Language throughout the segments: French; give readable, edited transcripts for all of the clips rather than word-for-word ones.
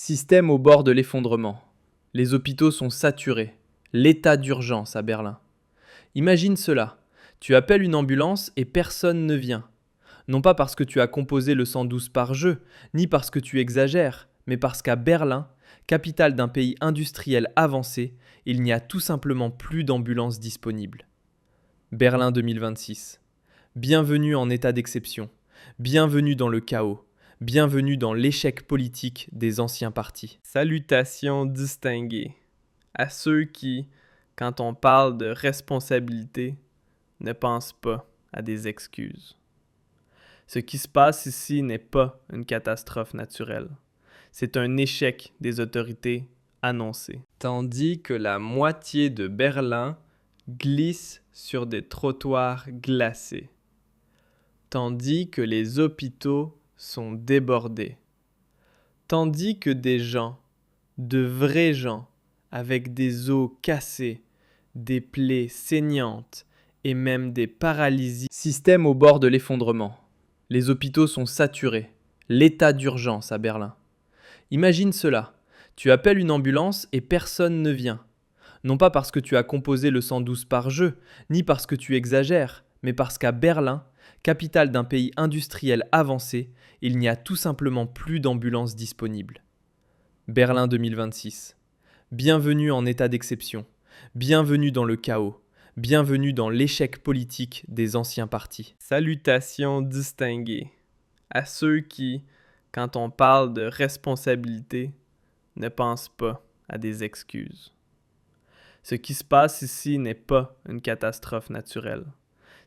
Système au bord de l'effondrement. Les hôpitaux sont saturés. L'état d'urgence à Berlin. Imagine cela. Tu appelles une ambulance et personne ne vient. Non pas parce que tu as composé le 112 par jeu, ni parce que tu exagères, mais parce qu'à Berlin, capitale d'un pays industriel avancé, il n'y a tout simplement plus d'ambulances disponibles. Berlin 2026. Bienvenue en état d'exception. Bienvenue dans le chaos. Bienvenue dans l'échec politique des anciens partis. Salutations distinguées à ceux qui, quand on parle de responsabilité, ne pensent pas à des excuses. Ce qui se passe ici n'est pas une catastrophe naturelle. C'est un échec des autorités annoncé. Tandis que la moitié de Berlin glisse sur des trottoirs glacés. Tandis que les hôpitaux sont débordés. Tandis que des gens, de vrais gens, avec des os cassés, des plaies saignantes et même des paralysies. Système au bord de l'effondrement. Les hôpitaux sont saturés. L'état d'urgence à Berlin. Imagine cela. Tu appelles une ambulance et personne ne vient. Non pas parce que tu as composé le 112 par jeu, ni parce que tu exagères, mais parce qu'à Berlin, capitale d'un pays industriel avancé, il n'y a tout simplement plus d'ambulances disponibles. Berlin 2026. Bienvenue en état d'exception. Bienvenue dans le chaos. Bienvenue dans l'échec politique des anciens partis. Salutations distinguées à ceux qui, quand on parle de responsabilité, ne pensent pas à des excuses. Ce qui se passe ici n'est pas une catastrophe naturelle.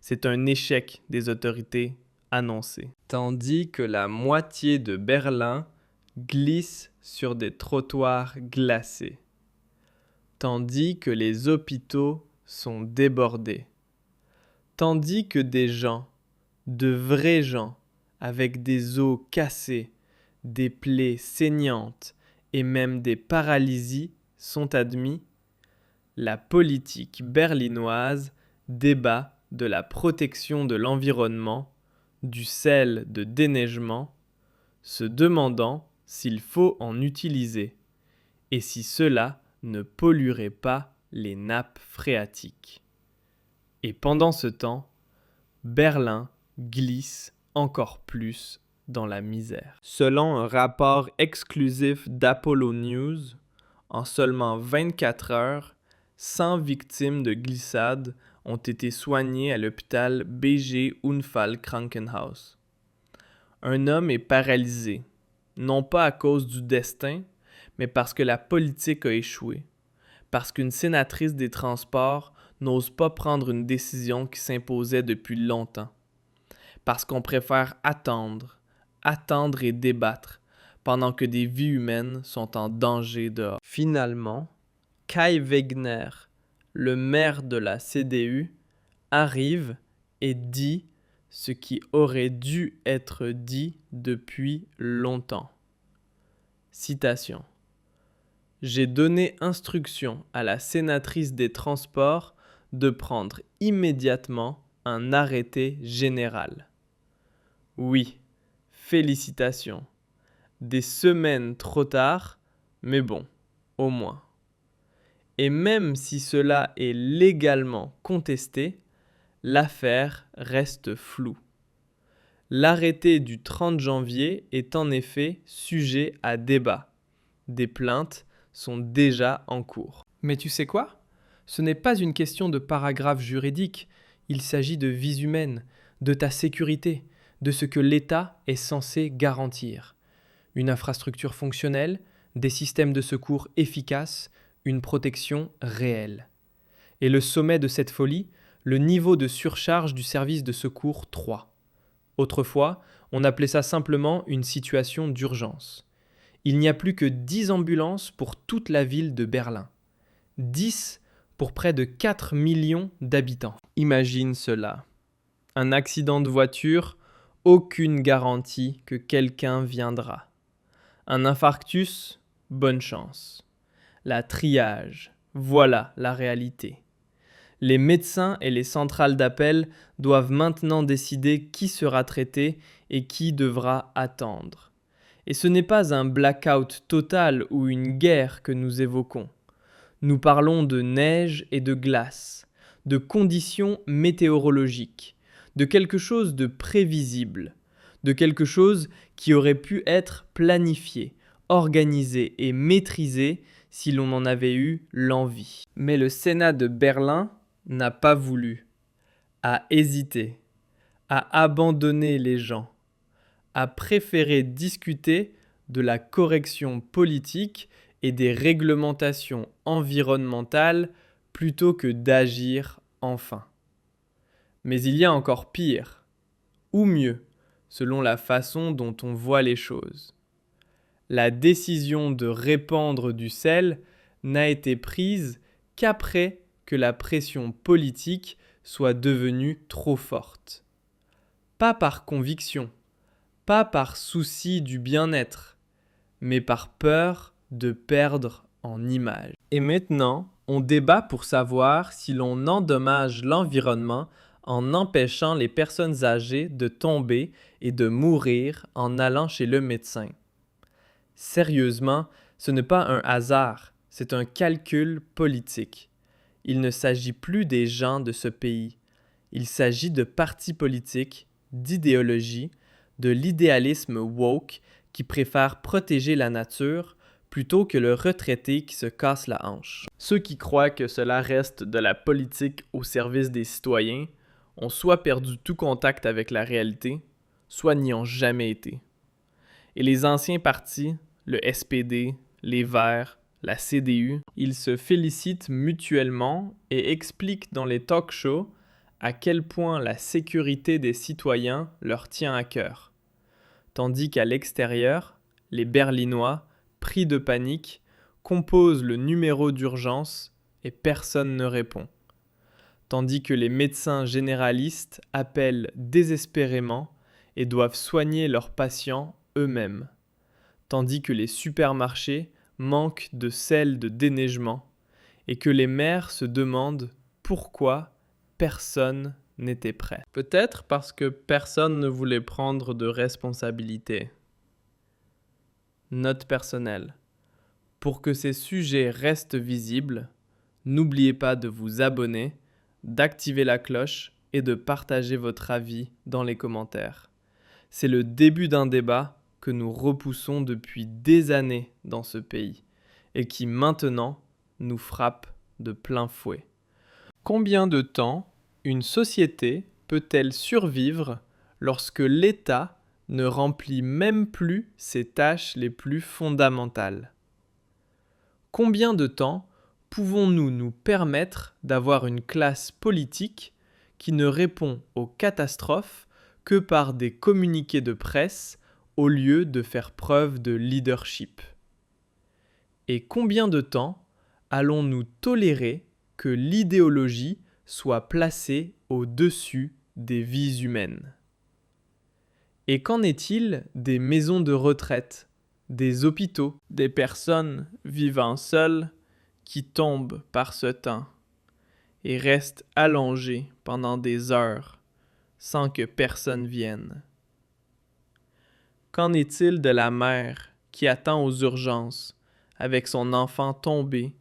C'est un échec des autorités annoncé. Tandis que la moitié de Berlin glisse sur des trottoirs glacés. Tandis que les hôpitaux sont débordés. Tandis que des gens, de vrais gens, avec des os cassés, des plaies saignantes et même des paralysies sont admis, la politique berlinoise débat de la protection de l'environnement, du sel de déneigement, se demandant s'il faut en utiliser et si cela ne polluerait pas les nappes phréatiques. Et pendant ce temps, Berlin glisse encore plus dans la misère. Selon un rapport exclusif d'Apollo News, en seulement 24 heures, 100 victimes de glissade ont été soignées à l'hôpital BG Unfall Krankenhaus. Un homme est paralysé, non pas à cause du destin, mais parce que la politique a échoué, parce qu'une sénatrice des transports n'ose pas prendre une décision qui s'imposait depuis longtemps, parce qu'on préfère attendre et débattre, pendant que des vies humaines sont en danger dehors. Finalement, Kai Wegner, le maire de la CDU, arrive et dit ce qui aurait dû être dit depuis longtemps. Citation. J'ai donné instruction à la sénatrice des transports de prendre immédiatement un arrêté général. Oui, félicitations. Des semaines trop tard, mais bon, au moins. Et même si cela est légalement contesté, l'affaire reste floue. L'arrêté du 30 janvier est en effet sujet à débat. Des plaintes sont déjà en cours. Mais tu sais quoi ? Ce n'est pas une question de paragraphe juridique, il s'agit de vies humaines, de ta sécurité, de ce que l'État est censé garantir. Une infrastructure fonctionnelle, des systèmes de secours efficaces, une protection réelle. Et le sommet de cette folie, le niveau de surcharge du service de secours 3. Autrefois, on appelait ça simplement une situation d'urgence. Il n'y a plus que 10 ambulances pour toute la ville de Berlin. 10 pour près de 4 millions d'habitants. Imagine cela. Un accident de voiture, aucune garantie que quelqu'un viendra. Un infarctus, bonne chance. La triage, voilà la réalité. Les médecins et les centrales d'appel doivent maintenant décider qui sera traité et qui devra attendre. Et ce n'est pas un blackout total ou une guerre que nous évoquons. Nous parlons de neige et de glace, de conditions météorologiques, de quelque chose de prévisible, de quelque chose qui aurait pu être planifié, organisé et maîtrisé si l'on en avait eu l'envie. Mais le Sénat de Berlin n'a pas voulu, a hésité, a abandonné les gens, a préféré discuter de la correction politique et des réglementations environnementales plutôt que d'agir enfin. Mais il y a encore pire, ou mieux, selon la façon dont on voit les choses. La décision de répandre du sel n'a été prise qu'après que la pression politique soit devenue trop forte. Pas par conviction, pas par souci du bien-être, mais par peur de perdre en image. Et maintenant, on débat pour savoir si l'on endommage l'environnement en empêchant les personnes âgées de tomber et de mourir en allant chez le médecin. Sérieusement, ce n'est pas un hasard, c'est un calcul politique. Il ne s'agit plus des gens de ce pays. Il s'agit de partis politiques, d'idéologie, de l'idéalisme woke qui préfère protéger la nature plutôt que le retraité qui se casse la hanche. Ceux qui croient que cela reste de la politique au service des citoyens ont soit perdu tout contact avec la réalité, soit n'y ont jamais été. Et les anciens partis, le SPD, les Verts, la CDU, ils se félicitent mutuellement et expliquent dans les talk-shows à quel point la sécurité des citoyens leur tient à cœur. Tandis qu'à l'extérieur, les Berlinois, pris de panique, composent le numéro d'urgence et personne ne répond. Tandis que les médecins généralistes appellent désespérément et doivent soigner leurs patients eux-mêmes. Tandis que les supermarchés manquent de sel de déneigement et que les maires se demandent pourquoi personne n'était prêt. Peut-être parce que personne ne voulait prendre de responsabilité. Note personnelle. Pour que ces sujets restent visibles, n'oubliez pas de vous abonner, d'activer la cloche et de partager votre avis dans les commentaires. C'est le début d'un débat que nous repoussons depuis des années dans ce pays et qui maintenant nous frappe de plein fouet. Combien de temps une société peut-elle survivre lorsque l'État ne remplit même plus ses tâches les plus fondamentales? Combien de temps pouvons-nous nous permettre d'avoir une classe politique qui ne répond aux catastrophes que par des communiqués de presse au lieu de faire preuve de leadership? Et combien de temps allons-nous tolérer que l'idéologie soit placée au-dessus des vies humaines? Et qu'en est-il des maisons de retraite, des hôpitaux, des personnes vivant seules qui tombent par ce temps et restent allongées pendant des heures sans que personne vienne? Qu'en est-il de la mère qui attend aux urgences avec son enfant tombé,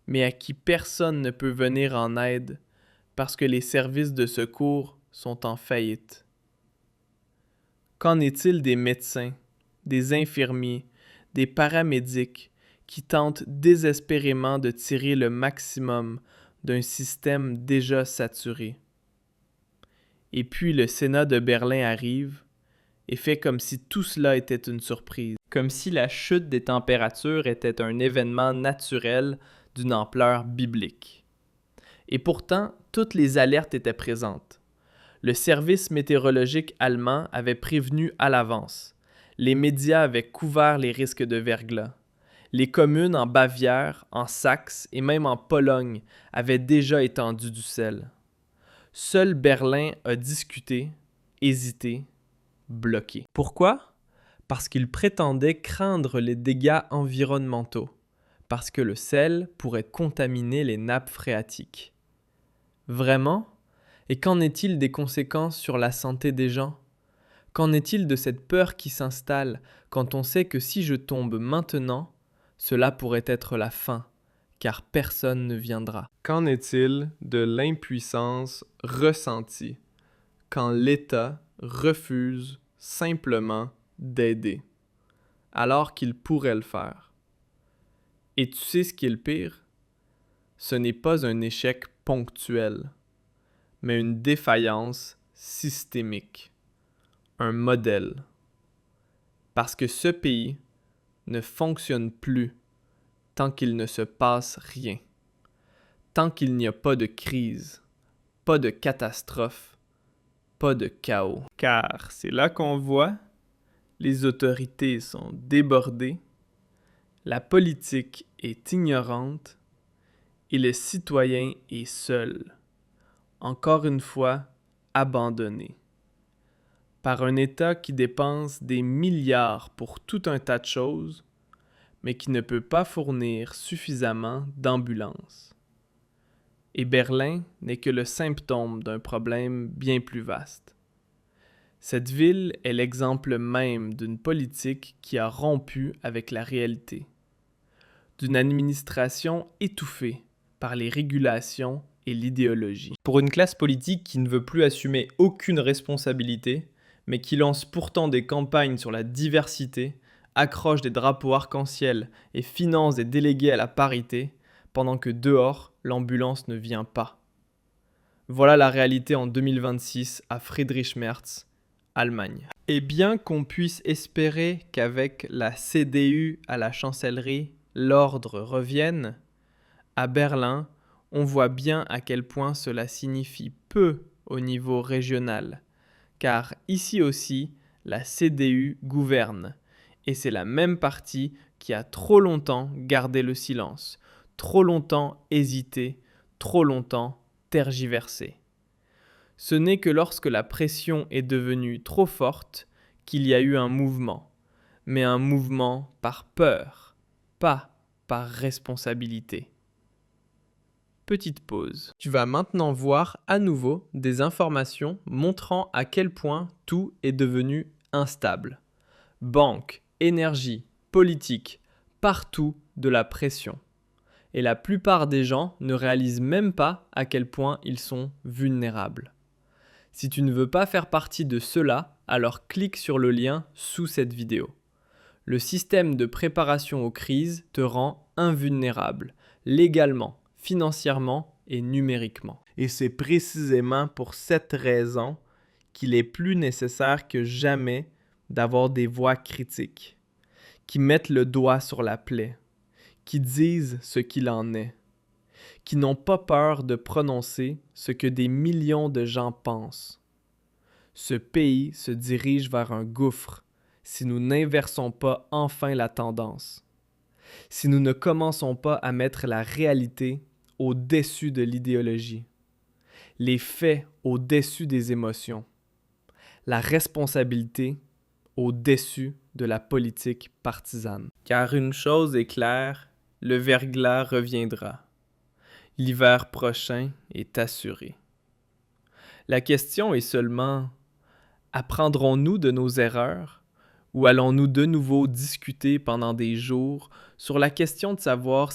mais à qui personne ne peut venir en aide parce que les services de secours sont en faillite? Qu'en est-il des médecins, des infirmiers, des paramédics qui tentent désespérément de tirer le maximum d'un système déjà saturé? Et puis le Sénat de Berlin arrive et fait comme si tout cela était une surprise, comme si la chute des températures était un événement naturel d'une ampleur biblique. Et pourtant, toutes les alertes étaient présentes. Le service météorologique allemand avait prévenu à l'avance. Les médias avaient couvert les risques de verglas. Les communes en Bavière, en Saxe et même en Pologne avaient déjà étendu du sel. Seul Berlin a discuté, hésité, bloqué. Pourquoi? Parce qu'il prétendait craindre les dégâts environnementaux, parce que le sel pourrait contaminer les nappes phréatiques. Vraiment? Et qu'en est-il des conséquences sur la santé des gens? Qu'en est-il de cette peur qui s'installe quand on sait que si je tombe maintenant, cela pourrait être la fin, car personne ne viendra? Qu'en est-il de l'impuissance ressentie quand l'État refuse simplement d'aider, alors qu'il pourrait le faire? Et tu sais ce qui est le pire? Ce n'est pas un échec ponctuel, mais une défaillance systémique, un modèle. Parce que ce pays ne fonctionne plus tant qu'il ne se passe rien, tant qu'il n'y a pas de crise, pas de catastrophe, pas de chaos. Car c'est là qu'on voit, les autorités sont débordées, la politique est ignorante et le citoyen est seul, encore une fois abandonné, par un État qui dépense des milliards pour tout un tas de choses, mais qui ne peut pas fournir suffisamment d'ambulances. Et Berlin n'est que le symptôme d'un problème bien plus vaste. Cette ville est l'exemple même d'une politique qui a rompu avec la réalité, d'une administration étouffée par les régulations et l'idéologie. Pour une classe politique qui ne veut plus assumer aucune responsabilité, mais qui lance pourtant des campagnes sur la diversité, accroche des drapeaux arc-en-ciel et finance des délégués à la parité, pendant que dehors, l'ambulance ne vient pas. Voilà la réalité en 2026 à Friedrich-Merz, Allemagne. Et bien qu'on puisse espérer qu'avec la CDU à la chancellerie, l'ordre revienne, à Berlin, on voit bien à quel point cela signifie peu au niveau régional, car ici aussi, la CDU gouverne, et c'est la même partie qui a trop longtemps gardé le silence, trop longtemps hésité, trop longtemps tergiversé. Ce n'est que lorsque la pression est devenue trop forte qu'il y a eu un mouvement, mais un mouvement par peur, pas par responsabilité. Petite pause. Tu vas maintenant voir à nouveau des informations montrant à quel point tout est devenu instable. Banque, énergie, politique, partout de la pression. Et la plupart des gens ne réalisent même pas à quel point ils sont vulnérables. Si tu ne veux pas faire partie de cela, alors clique sur le lien sous cette vidéo. Le système de préparation aux crises te rend invulnérable, légalement, financièrement et numériquement. Et c'est précisément pour cette raison qu'il est plus nécessaire que jamais d'avoir des voix critiques, qui mettent le doigt sur la plaie, qui disent ce qu'il en est, qui n'ont pas peur de prononcer ce que des millions de gens pensent. Ce pays se dirige vers un gouffre si nous n'inversons pas enfin la tendance, si nous ne commençons pas à mettre la réalité au-dessus de l'idéologie, les faits au-dessus des émotions, la responsabilité au-dessus de la politique partisane. Car une chose est claire, le verglas reviendra. L'hiver prochain est assuré. La question est seulement, apprendrons-nous de nos erreurs ou allons-nous de nouveau discuter pendant des jours sur la question de savoir